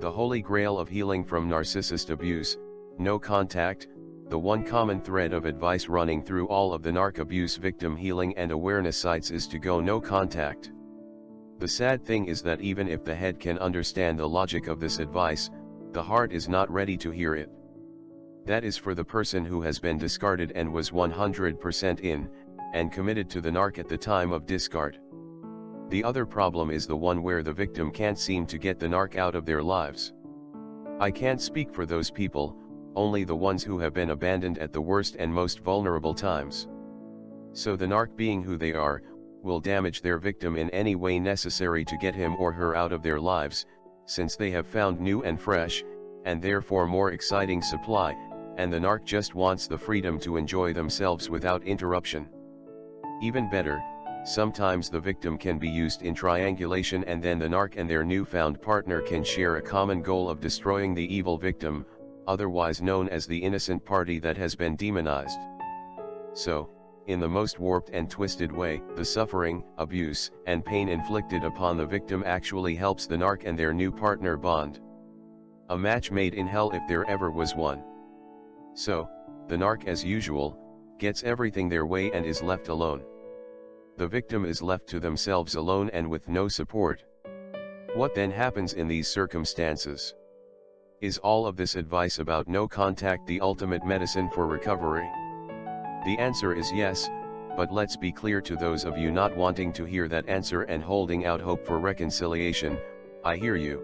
The Holy Grail of Healing from Narcissist Abuse, No Contact. The one common thread of advice running through all of the narc abuse victim healing and awareness sites is to go no contact. The sad thing is that even if the head can understand the logic of this advice, the heart is not ready to hear it. That is for the person who has been discarded and was 100% in, and committed to the narc at the time of discard. The other problem is the one where the victim can't seem to get the narc out of their lives. I can't speak for those people, only the ones who have been abandoned at the worst and most vulnerable times. So the narc, being who they are, will damage their victim in any way necessary to get him or her out of their lives, since they have found new and fresh, and therefore more exciting supply, and the narc just wants the freedom to enjoy themselves without interruption. Even better, sometimes the victim can be used in triangulation, and then the narc and their newfound partner can share a common goal of destroying the evil victim, otherwise known as the innocent party that has been demonized. So, in the most warped and twisted way, the suffering, abuse, and pain inflicted upon the victim actually helps the narc and their new partner bond. A match made in hell if there ever was one. So, the narc, as usual, gets everything their way and is left alone. The victim is left to themselves alone and with no support. What then happens in these circumstances? Is all of this advice about no contact the ultimate medicine for recovery? The answer is yes, but let's be clear to those of you not wanting to hear that answer and holding out hope for reconciliation. I hear you.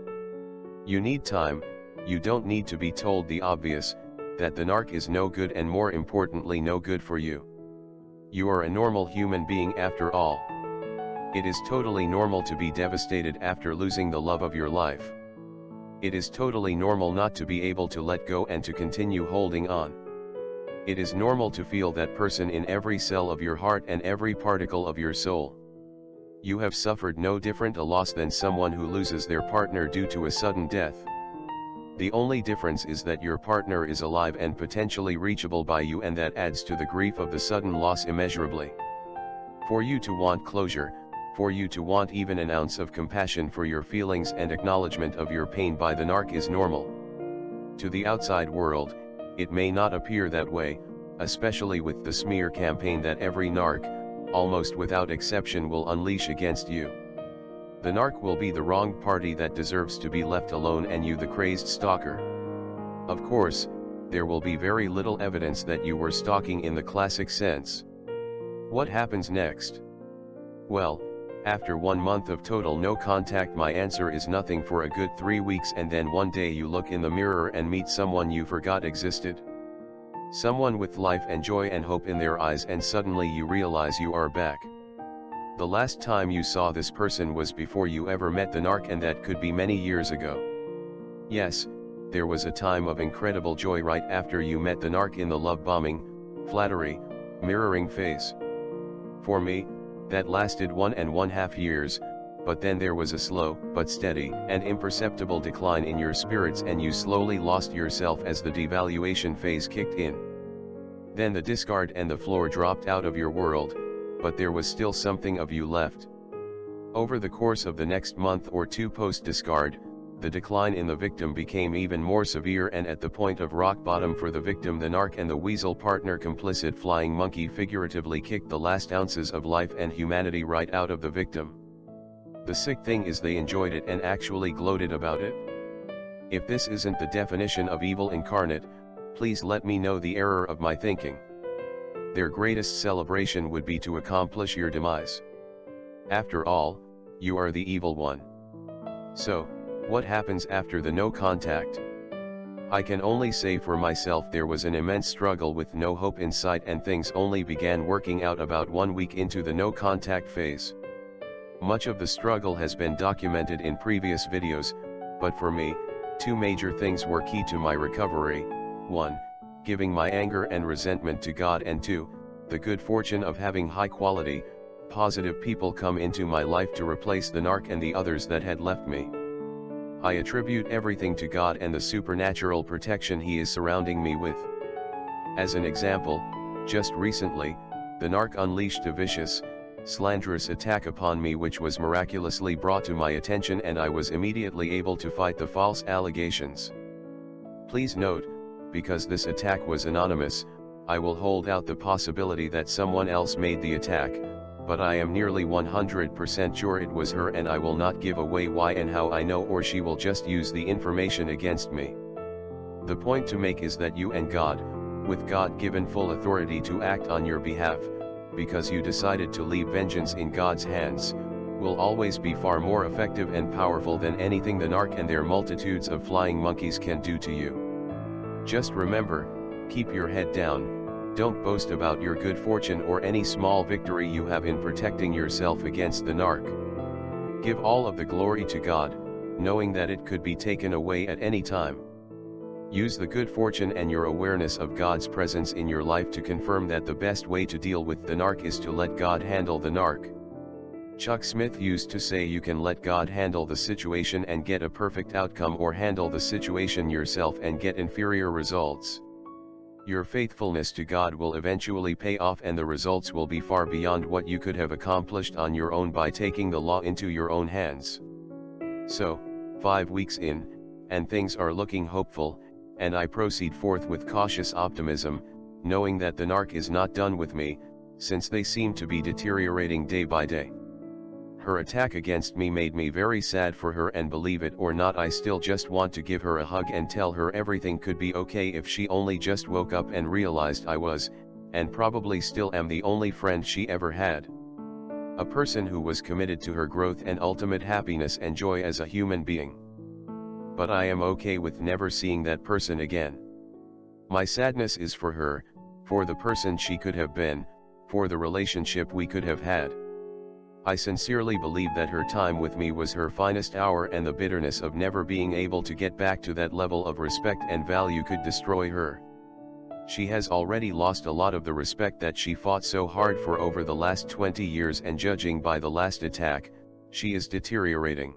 You need time. You don't need to be told the obvious, that the narc is no good, and more importantly no good for you. You are a normal human being after all. It is totally normal to be devastated after losing the love of your life. It is totally normal not to be able to let go and to continue holding on. It is normal to feel that person in every cell of your heart and every particle of your soul. You have suffered no different a loss than someone who loses their partner due to a sudden death. The only difference is that your partner is alive and potentially reachable by you, and that adds to the grief of the sudden loss immeasurably. For you to want closure, for you to want even an ounce of compassion for your feelings and acknowledgement of your pain by the narc is normal. To the outside world, it may not appear that way, especially with the smear campaign that every narc, almost without exception, will unleash against you. The narc will be the wrong party that deserves to be left alone, and you the crazed stalker. Of course, there will be very little evidence that you were stalking in the classic sense. What happens next? Well, after 1 month of total no contact, my answer is nothing for a good 3 weeks, and then one day you look in the mirror and meet someone you forgot existed. Someone with life and joy and hope in their eyes, and suddenly you realize you are back. The last time you saw this person was before you ever met the narc, and that could be many years ago. Yes, there was a time of incredible joy right after you met the narc in the love bombing, flattery, mirroring phase. For me, that lasted 1.5 years, but then there was a slow, but steady, and imperceptible decline in your spirits, and you slowly lost yourself as the devaluation phase kicked in. Then the discard and the floor dropped out of your world, but there was still something of you left. Over the course of the next month or two post-discard, the decline in the victim became even more severe, and at the point of rock bottom for the victim, the narc and the weasel partner complicit flying monkey figuratively kicked the last ounces of life and humanity right out of the victim. The sick thing is they enjoyed it and actually gloated about it. If this isn't the definition of evil incarnate, please let me know the error of my thinking. Their greatest celebration would be to accomplish your demise. After all, you are the evil one. So, what happens after the no contact? I can only say for myself there was an immense struggle with no hope in sight, and things only began working out about 1 week into the no contact phase. Much of the struggle has been documented in previous videos, but for me, 2 major things were key to my recovery. 1, giving my anger and resentment to God, and 2, the good fortune of having high quality, positive people come into my life to replace the narc and the others that had left me. I attribute everything to God and the supernatural protection He is surrounding me with. As an example, just recently, the narc unleashed a vicious, slanderous attack upon me which was miraculously brought to my attention, and I was immediately able to fight the false allegations. Please note, because this attack was anonymous, I will hold out the possibility that someone else made the attack, but I am nearly 100% sure it was her, and I will not give away why and how I know, or she will just use the information against me. The point to make is that you and God, with God given full authority to act on your behalf, because you decided to leave vengeance in God's hands, will always be far more effective and powerful than anything the narc and their multitudes of flying monkeys can do to you. Just remember, keep your head down, don't boast about your good fortune or any small victory you have in protecting yourself against the narc. Give all of the glory to God, knowing that it could be taken away at any time. Use the good fortune and your awareness of God's presence in your life to confirm that the best way to deal with the narc is to let God handle the narc. Chuck Smith used to say you can let God handle the situation and get a perfect outcome, or handle the situation yourself and get inferior results. Your faithfulness to God will eventually pay off, and the results will be far beyond what you could have accomplished on your own by taking the law into your own hands. So, 5 weeks in, and things are looking hopeful, and I proceed forth with cautious optimism, knowing that the narc is not done with me, since they seem to be deteriorating day by day. Her attack against me made me very sad for her, and believe it or not, I still just want to give her a hug and tell her everything could be okay if she only just woke up and realized I was, and probably still am, the only friend she ever had. A person who was committed to her growth and ultimate happiness and joy as a human being. But I am okay with never seeing that person again. My sadness is for her, for the person she could have been, for the relationship we could have had. I sincerely believe that her time with me was her finest hour, and the bitterness of never being able to get back to that level of respect and value could destroy her. She has already lost a lot of the respect that she fought so hard for over the last 20 years, and judging by the last attack, she is deteriorating.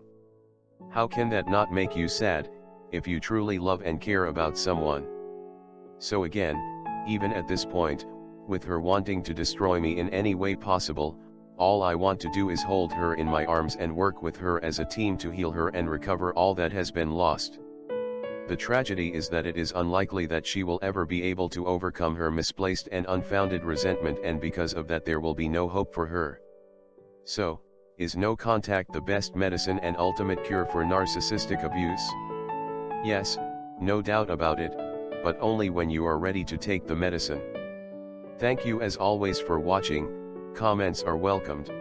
How can that not make you sad, if you truly love and care about someone? So again, even at this point, with her wanting to destroy me in any way possible, all I want to do is hold her in my arms and work with her as a team to heal her and recover all that has been lost. The tragedy is that it is unlikely that she will ever be able to overcome her misplaced and unfounded resentment, and because of that there will be no hope for her. So, is no contact the best medicine and ultimate cure for narcissistic abuse? Yes, no doubt about it, but only when you are ready to take the medicine. Thank you as always for watching. Comments are welcomed.